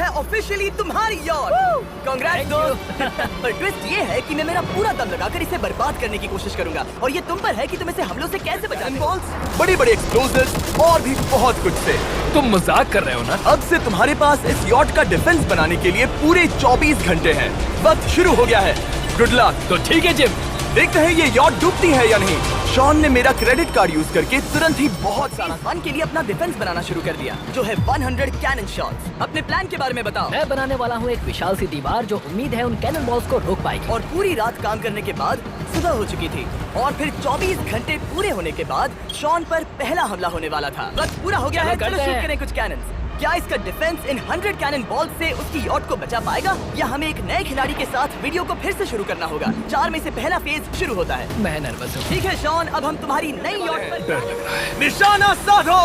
है ऑफिशियली तुम्हारी yacht. Congrats दोस्त। पर ट्विस्ट ये है कि मैं मेरा पूरा दम लगाकर इसे बर्बाद करने की कोशिश करूंगा और ये तुम पर है कि तुम इसे हमलों से कैसे बचाते हो। बड़ी बड़ी एक्सप्लोजिव्स और भी बहुत कुछ से। तुम मजाक कर रहे हो ना? अब से तुम्हारे पास इस यॉट का डिफेंस बनाने के लिए पूरे 24 घंटे हैं। वक्त शुरू हो गया है। Good luck. तो ठीक है जिम, देखते हैं ये यॉट डूबती है या नहीं। शॉन ने मेरा क्रेडिट कार्ड यूज करके तुरंत ही बहुत सारा वन के लिए अपना डिफेंस बनाना शुरू कर दिया, जो है 100 कैनन शॉट्स। अपने प्लान के बारे में बताओ। मैं बनाने वाला हूँ एक विशाल सी दीवार जो उम्मीद है उन कैनन बॉल्स को रोक पाएगी। और पूरी रात काम करने के बाद सुबह हो चुकी थी और फिर 24 घंटे पूरे होने के बाद शॉन पर पहला हमला होने वाला था। वक्त पूरा हो गया है, चलो शूट करें कुछ कैनन। क्या इसका डिफेंस इन 100 कैनन बॉल से उसकी यॉट को बचा पाएगा या हमें एक नए खिलाड़ी के साथ वीडियो को फिर से शुरू करना होगा? 4 में से पहला फेज शुरू होता है। मैं नर्वस हूँ। ठीक है शॉन, अब हम तुम्हारी नई यॉट पर निशाना साधो।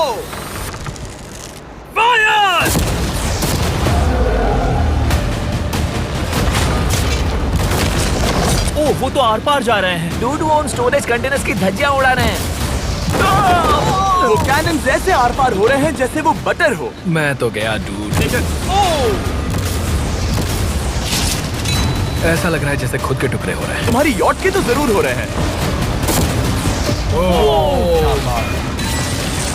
फायर! ओह वो तो आर पार जा रहे हैं। डूड वो उन स्टोरेज कंटेनर्स की धज्जियां उड़ा रहे हैं। वो कैनन ऐसे आर पार हो रहे हैं जैसे वो बटर हो। मैं तो गया डूड। ऐसा लग रहा है जैसे खुद के टुकड़े हो रहे हैं। तुम्हारी यॉट के तो जरूर हो रहे हैं।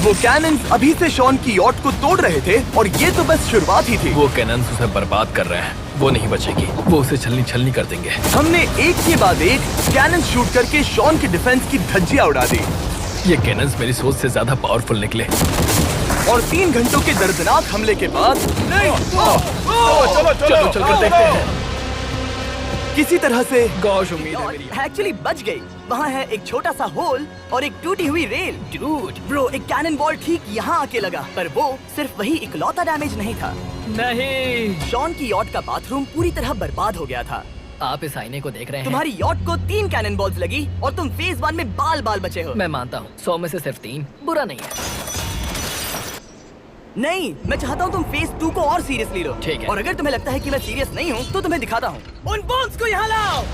वो कैनन अभी से शॉन की यॉट को तोड़ रहे थे और ये तो बस शुरुआत ही थी। वो कैनन्स उसे बर्बाद कर रहे हैं। वो नहीं बचेगी। वो उसे छलनी कर देंगे। हमने एक के बाद एक कैनन शूट करके शॉन की डिफेंस की धज्जियां उड़ा दी। ये कैनन्स मेरी सोच से ज्यादा पावरफुल निकले। और 3 घंटों के दर्दनाक हमले के बाद चलो चलकर देखते हैं। किसी तरह से गॉश उम्मीद है मेरी। एक्चुअली बच गई। वहाँ है एक छोटा सा होल और एक टूटी हुई रेल। डूड ब्रो, एक कैनन बॉल ठीक यहाँ आके लगा, पर वो सिर्फ वही इकलौता डैमेज नहीं था। नहीं, शॉन की यॉट का बाथरूम पूरी तरह बर्बाद हो गया था। आप इस आईने को देख रहे हैं? तुम्हारी यॉट को 3 कैनन बॉल्स लगी और तुम फेज 1 में बाल बचे हो। मैं मानता हूँ 100 में से सिर्फ 3 बुरा नहीं है। नहीं, मैं चाहता हूँ तुम फेज 2 को और सीरियसली लो। ठीक है। और अगर तुम्हें लगता है कि मैं सीरियस नहीं हूँ तो तुम्हें दिखाता हूँ। उन बॉम्ब्स को यहाँ लाओ।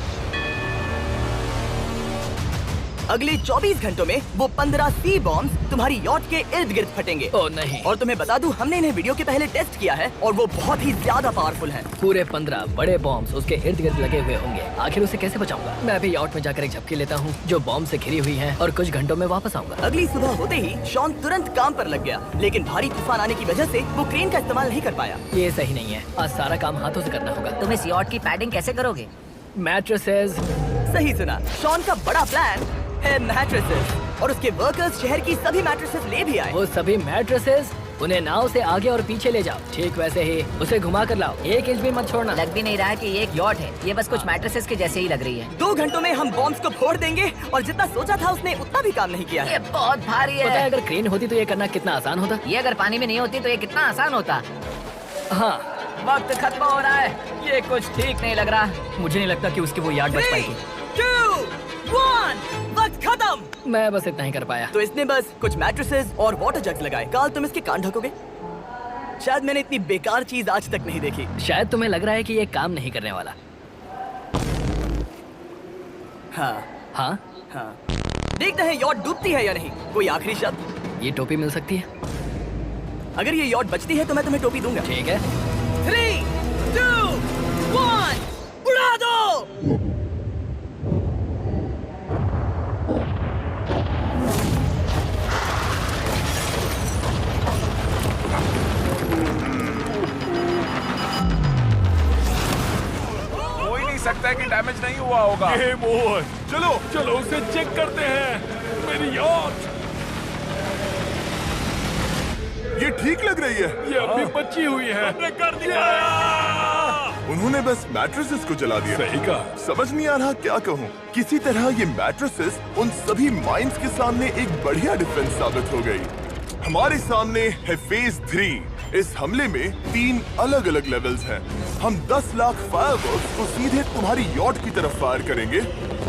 अगले 24 घंटों में वो 15 सी बॉम्ब्स तुम्हारी यॉट के इर्द गिर्द फटेंगे। ओह नहीं। और तुम्हें बता दूं, हमने इन्हें वीडियो के पहले टेस्ट किया है और वो बहुत ही ज्यादा पावरफुल हैं। पूरे 15 बड़े बॉम्ब्स उसके इर्द गिर्द लगे हुए होंगे। आखिर उसे कैसे बचाऊंगा? मैं अभी यॉट में जाकर एक झपकी लेता हूँ जो बॉम्ब से घिरी हुई है और कुछ घंटों में वापस आऊंगा। अगली सुबह होते ही शॉन तुरंत काम पर लग गया, लेकिन भारी तूफान आने की वजह से वो क्रेन का इस्तेमाल नहीं कर पाया। ये सही नहीं है। आज सारा काम हाथों से करना होगा। तुम इस यॉट की पैडिंग कैसे करोगे? मैट्रेसेस। सही सुना, शॉन का बड़ा प्लान है मैट्रेसेस, और उसके वर्कर्स शहर की सभी मैट्रेसेस ले भी आए। वो सभी मैट्रेसेस उन्हें नाव से आगे और पीछे ले जाओ। ठीक वैसे ही उसे घुमा कर लाओ। 1 इंच भी मत छोड़ना। लग भी नहीं रहा कि ये एक यॉट है, ये बस कुछ मैट्रेसेस के जैसे ही लग रही है। 2 घंटों में हम बॉम्ब्स को फोड़ देंगे और जितना सोचा था उसने उतना भी काम नहीं किया है। ये बहुत भारी पता है है। अगर क्रेन होती तो ये करना कितना आसान होता। ये अगर पानी में नहीं होती तो ये कितना आसान होता। हाँ, वक्त खत्म हो रहा है, ये कुछ ठीक नहीं लग रहा। मुझे नहीं लगता कि उसकी वो यार्ड बच 3, पाएगी। 2, 1, वक्त खत्म। मैं बस इतना ही कर पाया। तो इसने बस कुछ मैट्रेसेस और वाटर जग्स लगाए। काल, तुम इसके कान ढकोगे? शायद मैंने इतनी बेकार चीज आज तक नहीं देखी। शायद तुम्हें लग रहा है कि ये काम नहीं करने वाला। हाँ हाँ, हाँ, देखते हैं यॉट डूबती है या नहीं। कोई आखिरी शब्द? ये टोपी मिल सकती है। अगर ये यॉट बचती है तो मैं तुम्हें टोपी दूंगा। ठीक है। 3, 2, 1, उड़ा दो। सकता है कि डैमेज नहीं हुआ होगा। Game over. चलो चलो उसे चेक करते हैं। मेरी यॉट ये ठीक लग रही है। ये अभी बची हुई है। हमने कर दिया। उन्होंने बस मैट्रेसेस को जला दिया। सही कहा। समझ नहीं आ रहा क्या कहूँ। किसी तरह ये मैट्रेसेस उन सभी माइंस के सामने एक बढ़िया डिफेंस साबित हो गई। हमारे सामने है फेज 3। इस हमले में 3 अलग अलग लेवल्स हैं। हम 10 लाख फायरवर्क्स को सीधे तुम्हारी यॉट की तरफ फायर करेंगे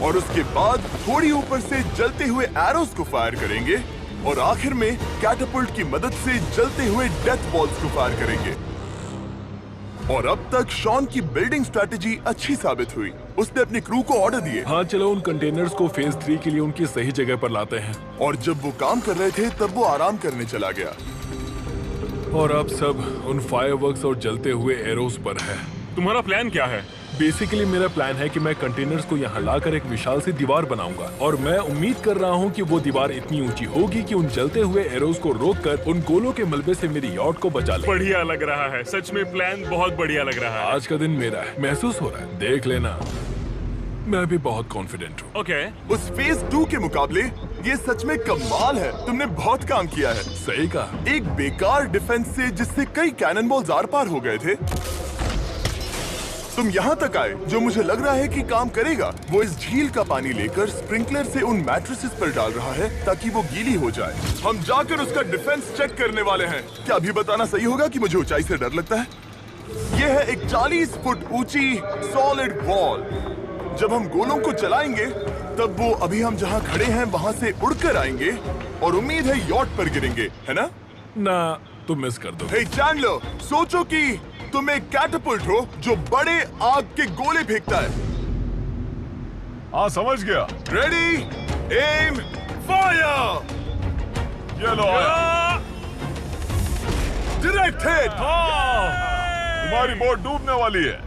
और उसके बाद थोड़ी ऊपर से जलते हुए एरोस को फायर करेंगे और आखिर में कैटापल्ट की मदद से जलते हुए डेथ बॉल्स को फायर करेंगे। और अब तक शॉन की बिल्डिंग स्ट्रेटेजी अच्छी साबित हुई। उसने अपने क्रू को ऑर्डर दिए। हाँ चलो उन कंटेनर्स को फेज 3 के लिए उनकी सही जगह पर लाते हैं। और जब वो काम कर रहे थे तब वो आराम करने चला गया। और अब सब उन फायरवर्क्स और जलते हुए एरोज पर है। तुम्हारा प्लान क्या है? बेसिकली मेरा प्लान है कि मैं कंटेनर्स को यहाँ लाकर एक विशाल सी दीवार बनाऊंगा और मैं उम्मीद कर रहा हूँ कि वो दीवार इतनी ऊंची होगी कि उन जलते हुए एरोज को रोककर उन गोलों के मलबे से मेरी यॉट को बचा ले। बढ़िया लग रहा है, सच में प्लान बहुत बढ़िया लग रहा है। आज का दिन मेरा है, महसूस हो रहा है, देख लेना। मैं भी बहुत कॉन्फिडेंट हूँ। ओके। उस फेज 2 के मुकाबले ये सच में कमाल है। तुमने बहुत काम किया है। सही कहा। एक बेकार डिफेंस से जिससे कई कैनन बॉल्स आर पार हो गए थे, तुम यहाँ तक आए। जो मुझे लग रहा है कि काम करेगा, वो इस झील का पानी लेकर स्प्रिंकलर से उन मैट्रेसेस पर डाल रहा है ताकि वो गीली हो जाए। हम जाकर उसका डिफेंस चेक करने वाले हैं। क्या अभी बताना सही होगा कि मुझे ऊंचाई से डर लगता है? ये है एक 40 फुट ऊंची सॉलिड वॉल। जब हम गोलों को चलाएंगे तब वो अभी हम जहाँ खड़े हैं वहाँ से उड़कर आएंगे और उम्मीद है यॉट पर गिरेंगे, है ना? ना, तुम मिस कर दो। हे चैंडलर, सोचो कि तुम एक कैटapult हो जो बड़े आग के गोले फेंकता है। हाँ, समझ गया। Ready, aim, fire! ये लो आया। Direct hit! तुम्हारी बोट डूबने वाली है।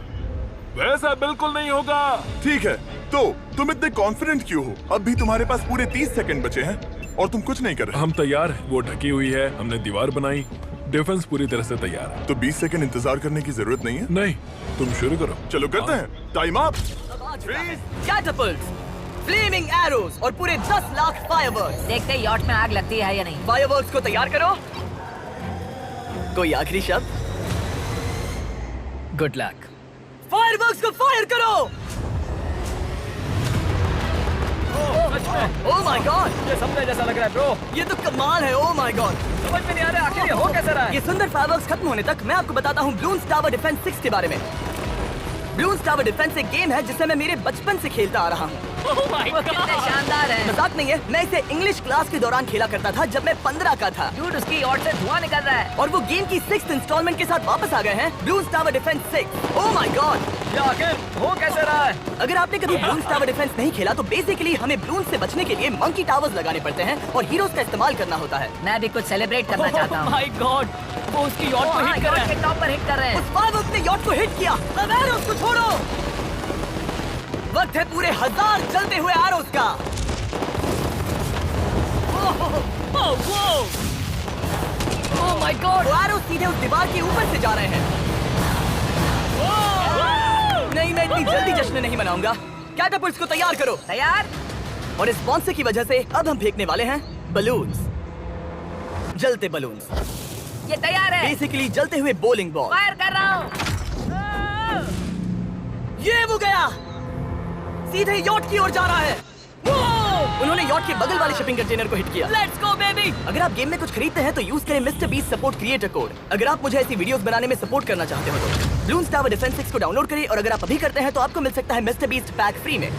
वैसा बिल्कुल नहीं होगा। ठीक है, तो तुम इतने कॉन्फिडेंट क्यों हो? अब भी तुम्हारे पास पूरे 30 सेकंड बचे हैं और तुम कुछ नहीं कर रहे। हम तैयार हैं, वो ढकी हुई है, हमने दीवार बनाई, डिफेंस पूरी तरह से तैयार है। तो 20 सेकंड इंतजार करने की जरूरत नहीं है। नहीं, तुम शुरू करो। चलो करते हैं। Time up. Catapults, flaming arrows और पूरे 10 लाख फायरवर्क्स। देखते ही यॉट में आग लगती है या नहीं। फायरवर्क्स को तैयार करो। कोई आखिरी शब्द? Good luck. फायरवर्क्स को फायर करो। ओह माय गॉड, ये सपने जैसा लग रहा है ब्रो। ये तो कमाल है। ओह माय गॉड, समझ में नहीं आ रहा आखिर ये हो कैसे रहा है। ये सुंदर फायरवर्क्स खत्म होने तक मैं आपको बताता हूँ ब्लून्स टावर डिफेंस 6 के बारे में। ब्लून्स टावर डिफेंस एक गेम है जिसे मैं मेरे बचपन से खेलता आ रहा हूँ। वो कितने शानदार है। मजाक नहीं है, मैं इसे इंग्लिश क्लास के दौरान खेला करता था जब मैं 15 का था। डूड, उसकी यॉट से धुआं निकल रहा है। और वो गेम की 6th इंस्टॉलमेंट के साथ वापस आ गए हैं, balloons tower defence 6। Oh my God, ये आखिर हो कैसे रहा है। अगर आपने कभी ब्लून्स टावर डिफेंस नहीं खेला तो बेसिकली हमें ब्लून्स से बचने के लिए मंकी टावर्स लगाने पड़ते हैं और हीरोज का इस्तेमाल करना होता है। मैं भी कुछ सेलिब्रेट करना चाहता हूँ। माय गॉड, वो उसकी यॉट को हिट कर रहा है। टॉप पर हिट कर रहे हैं। उस फायरवर्क ने यॉट को हिट किया। अब एरोज को छोड़ो। वक्त है पूरे 1000 चलते हुए एरोज का। ओह माय गॉड, वो एरोज सीधे उस दीवार के ऊपर से जा रहे हैं। नहीं, मैं इतनी जल्दी जश्न नहीं मनाऊंगा। कैटapults को तैयार करो। तैयार। और इस स्पॉन्सर की वजह से अब हम फेंकने वाले हैं बलून्स, जलते बलून्स। ये तैयार है। बेसिकली जलते हुए बोलिंग बॉल। फायर कर रहा हूँ। ये वो गया, सीधे यॉट की ओर जा रहा है। उन्होंने यॉट के बगल वाले शिपिंग कंटेनर को हिट किया। Let's go baby. अगर आप गेम में कुछ खरीदते हैं तो यूज करें mister beast support creator code. अगर आप मुझे ऐसी वीडियोस बनाने में सपोर्ट करना चाहते हो तो ब्लून्स टावर डिफेंस 6 को डाउनलोड करें और अगर आप अभी करते हैं तो आपको मिल सकता है मिस्टर बीस्ट पैक फ्री में।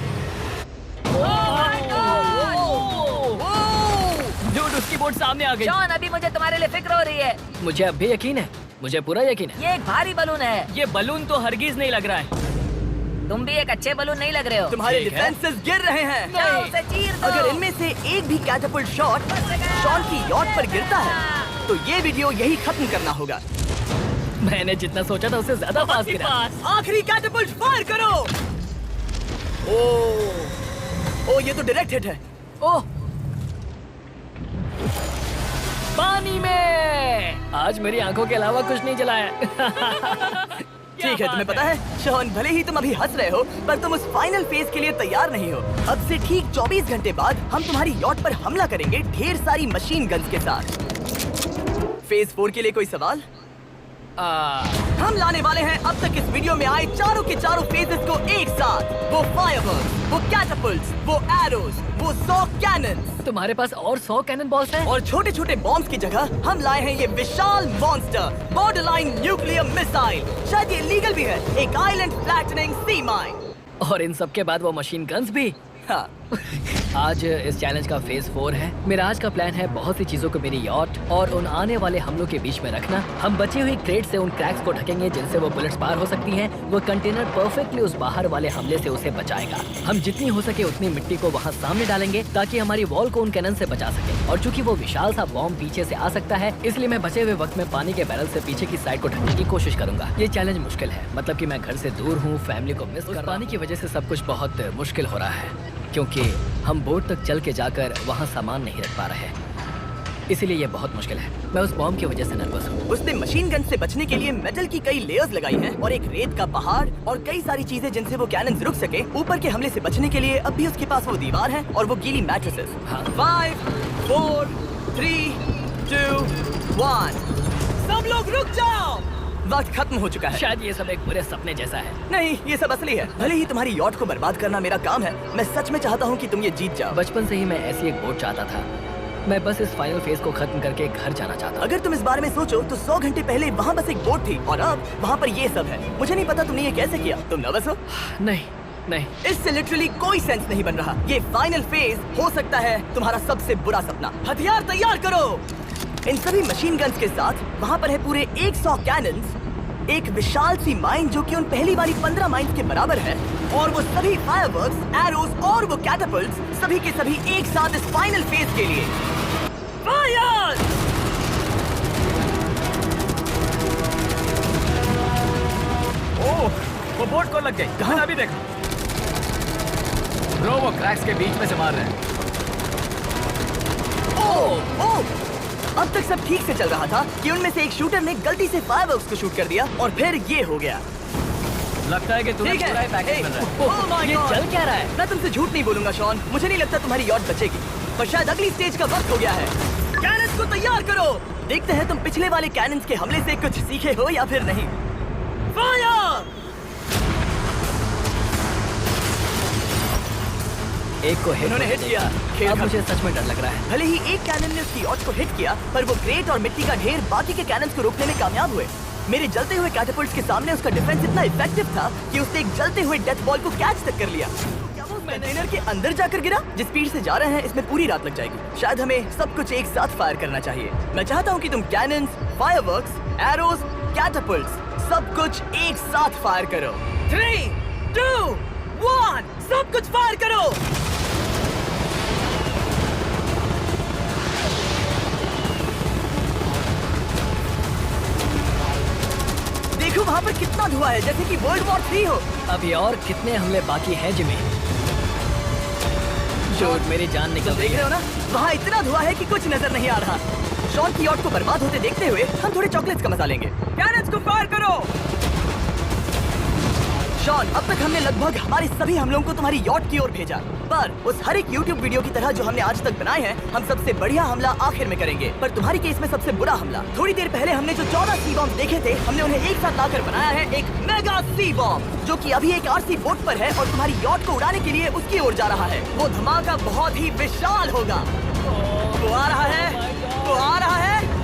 डूड, उसकी बोट सामने आ गई। जॉन, अभी मुझे तुम्हारे लिए फिक्र हो रही है। मुझे अब भी यकीन है, मुझे पूरा यकीन है। ये एक भारी बलून है। ये बलून तो हरगिज नहीं लग रहा है। तुम भी एक अच्छे बलून नहीं लग रहे हो। तुम्हारे ठीक है। डिफेंसेस गिर रहे हैं। जाओ, उसे चीर दो। अगर इनमें से एक भी कैटapult शॉट शॉन की यॉट पर गिरता है तो ये वीडियो यही खत्म करना होगा। मैंने जितना सोचा था उससे ज्यादा फास्ट गिरा। आखिरी कैटapult फायर करो। ओ, ये तो डायरेक्ट हिट है। ओह, पानी में। आज मेरी आंखों के अलावा कुछ नहीं जला है। ठीक है, तुम्हें पता है शॉन, भले ही तुम अभी हंस रहे हो पर तुम उस फाइनल फेज के लिए तैयार नहीं हो। अब से ठीक 24 घंटे बाद हम तुम्हारी यॉट पर हमला करेंगे ढेर सारी मशीन गन्स के साथ। फेज 4 के लिए कोई सवाल? हम लाने वाले हैं अब तक इस वीडियो में आए चारों के चारों फेजेस को एक साथ। वो फायरवर्क्स, वो कैटapults, वो एरोज, वो 100 कैनन्स। तुम्हारे पास और 100 कैनन बॉल्स हैं? और छोटे छोटे बॉम्ब्स की जगह हम लाए हैं ये विशाल मॉन्स्टर, बॉर्डरलाइन न्यूक्लियर मिसाइल। शायद ये लीगल भी है, एक आइलैंड फ्लैटनिंग सी माइन। और इन सब के बाद वो मशीन गन्स भी। हाँ। आज इस चैलेंज का फेज 4 है। मेरा आज का प्लान है बहुत सी चीजों को मेरी यॉट और उन आने वाले हमलों के बीच में रखना। हम बची हुई क्रेट से उन क्रैक्स को ढकेंगे जिनसे वो बुलेट्स पार हो सकती हैं। वो कंटेनर परफेक्टली उस बाहर वाले हमले से उसे बचाएगा। हम जितनी हो सके उतनी मिट्टी को वहाँ सामने डालेंगे ताकि हमारी वॉल को उन कैनन से बचा सके। और चूंकि वो विशाल सा बॉम्ब पीछे से आ सकता है, इसलिए मैं बचे हुए वक्त में पानी के बैरल से पीछे की साइड को ढकने की कोशिश करूंगा। ये चैलेंज मुश्किल है, मतलब कि मैं घर से दूर हूँ, फैमिली को मिस कर पानी की वजह से सब कुछ बहुत मुश्किल हो रहा है क्योंकि हम बोट तक चल के जाकर वहाँ सामान नहीं रख पा रहे हैं। इसीलिए ये बहुत मुश्किल है। मैं उस बॉम्ब की वजह से नर्वस हूँ। उसने मशीन गन से बचने के लिए मेटल की कई लेयर्स लगाई हैं और एक रेत का पहाड़ और कई सारी चीजें जिनसे वो कैनन रुक सके। ऊपर के हमले से बचने के लिए अब भी उसके पास वो दीवार है और वो गीली मैट्रेसेस। हाँ। 5, 4, 3, 2, 1। सब लोग रुक जाओ, वक्त खत्म हो चुका है। शायद ये सब एक बुरे सपने जैसा है। नहीं, ये सब असली है। भले ही तुम्हारी यॉट को बर्बाद करना मेरा काम है, मैं सच में चाहता हूँ कि तुम ये जीत जाओ। बचपन से ही मैं ऐसी एक बोट चाहता था। मैं बस इस फाइनल फेज को खत्म करके घर जाना चाहता हूँ। अगर तुम इस बारे में सोचो तो 100 घंटे पहले वहाँ बस एक बोट थी और अब वहाँ पर ये सब है। मुझे नहीं पता तुमने ये कैसे किया। तुम नर्वस हो? नहीं। इससे लिटरली कोई सेंस नहीं बन रहा। ये फाइनल फेज हो सकता है तुम्हारा सबसे बुरा सपना। हथियार तैयार करो। इन सभी मशीन गन्स के साथ वहाँ पर है पूरे 100 कैनन्स, एक विशाल सी माइन जो कि उन पहली वाली 15 माइंस के बराबर है, और वो सभी फायरवर्क्स, एरोस और वो कैटापल्ट्स सभी के सभी एक साथ इस फाइनल फेज के लिए। फायर! ओह, वो बोट को लग गई। कहाँ अभी देखो ब्रो, वो क्रैक्स के बीच में से मार रहे हैं। ओह! अब तक सब ठीक से चल रहा था कि उनमें से एक शूटर ने गलती से फायरवर्क्स को शूट कर दिया और फिर ये हो गया। लगता है कि तुम्हें ठीक है। पूरा ही पैकेज मिल रहा है। Oh my ये God! चल क्या रहा है? मैं तुमसे झूठ नहीं बोलूंगा शॉन, मुझे नहीं लगता तुम्हारी यॉट बचेगी, पर शायद अगली स्टेज का वक्त हो गया है। कैनन्स को तैयार करो। देखते हैं तुम पिछले वाले कैनन्स के हमले से कुछ सीखे हो या फिर नहीं। फायर! एक को उन्होंने हिट किया। खेल अब खत्म। मुझे सच में डर लग रहा है। भले ही एक कैनन ने उसकी यॉट को हिट किया, पर वो ग्रेट और मिट्टी का ढेर बाकी के कैनन्स को रोकने में कामयाब हुए। मेरे जलते हुए कैटापल्ट्स के सामने उसका डिफेंस इतना इफेक्टिव था कि उसने एक जलते हुए डेथ बॉल को कैच तक कर लिया। क्या वो कंटेनर के अंदर जाकर गिरा? जिस स्पीड से जा रहे हैं इसमें पूरी रात लग जाएगी। शायद हमें सब कुछ एक साथ फायर करना चाहिए। मैं चाहता हूँ कि तुम कैनन्स, फायरवर्क्स, एरोस, कैटापल्ट्स सब कुछ एक साथ फायर करो। 3, 2, 1, सब कुछ फायर करो। देखो वहाँ पर कितना धुआं है, जैसे कि वर्ल्ड वॉर 3 हो। अभी और कितने हमले बाकी हैं जिमी? शूट, मेरी जान निकल तुम रही देख रहे है। हो ना, वहाँ इतना धुआं है कि कुछ नजर नहीं आ रहा। शॉन की यॉट को बर्बाद होते देखते हुए हम थोड़े चॉकलेट्स का मजा लेंगे। कैनन्स को फायर करो। शॉन, अब तक हमने लगभग हमारे सभी हमलों को तुम्हारी यॉट की ओर भेजा, पर उस हर एक YouTube वीडियो की तरह जो हमने आज तक बनाए हैं, हम सबसे बढ़िया हमला आखिर में करेंगे। पर तुम्हारी केस में सबसे बुरा हमला, थोड़ी देर पहले हमने जो 14 सी बॉम्ब देखे थे, हमने उन्हें एक साथ लाकर बनाया है एक मेगा सी बॉम्ब, जो कि अभी एक RC बोट पर है और तुम्हारी यॉट को उड़ाने के लिए उसकी ओर जा रहा है। वो धमाका बहुत ही विशाल होगा। वो आ रहा है, वो आ रहा है।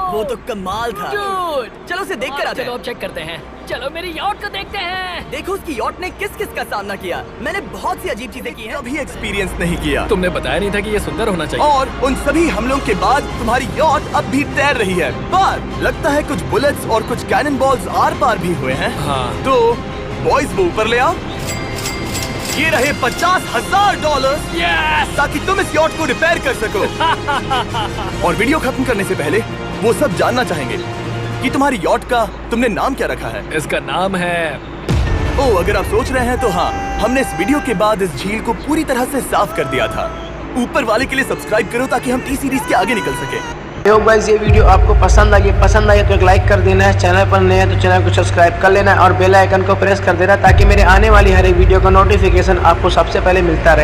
वो तो कमाल था। चलो उसे देख कर आते चलो हैं। अब चेक करते हैं। चलो मेरी यॉट को देखते हैं। देखो उसकी यॉट ने किस किस का सामना किया। मैंने बहुत सी अजीब चीजें की हैं। कभी एक्सपीरियंस नहीं किया, तुमने बताया नहीं था कि ये सुंदर होना चाहिए। और उन सभी हमलों के बाद तुम्हारी यॉट अब भी तैर रही है, पर लगता है कुछ बुलेट्स और कुछ कैनन बॉल्स आर पार भी हुए हैं। हाँ। तो बॉयज वो ऊपर ले आओ। ये रहे $50,000 ताकि तुम इस यॉट को रिपेयर कर सको। और वीडियो खत्म करने से पहले वो सब जानना चाहेंगे कि तुम्हारी यॉट का तुमने नाम क्या रखा है। इसका नाम है ओह, अगर आप सोच रहे हैं तो हाँ, हमने इस वीडियो के बाद इस झील को पूरी तरह से साफ कर दिया था। ऊपर वाले के लिए सब्सक्राइब करो ताकि हम टी सीरीज के आगे निकल सके। तो गाइस, ये वीडियो आपको पसंद आई तो एक लाइक कर देना है। चैनल पर नए हैं तो चैनल को सब्सक्राइब कर लेना है और बेल आइकन को प्रेस कर देना ताकि मेरे आने वाली हर एक वीडियो का नोटिफिकेशन आपको सबसे पहले मिलता रहे।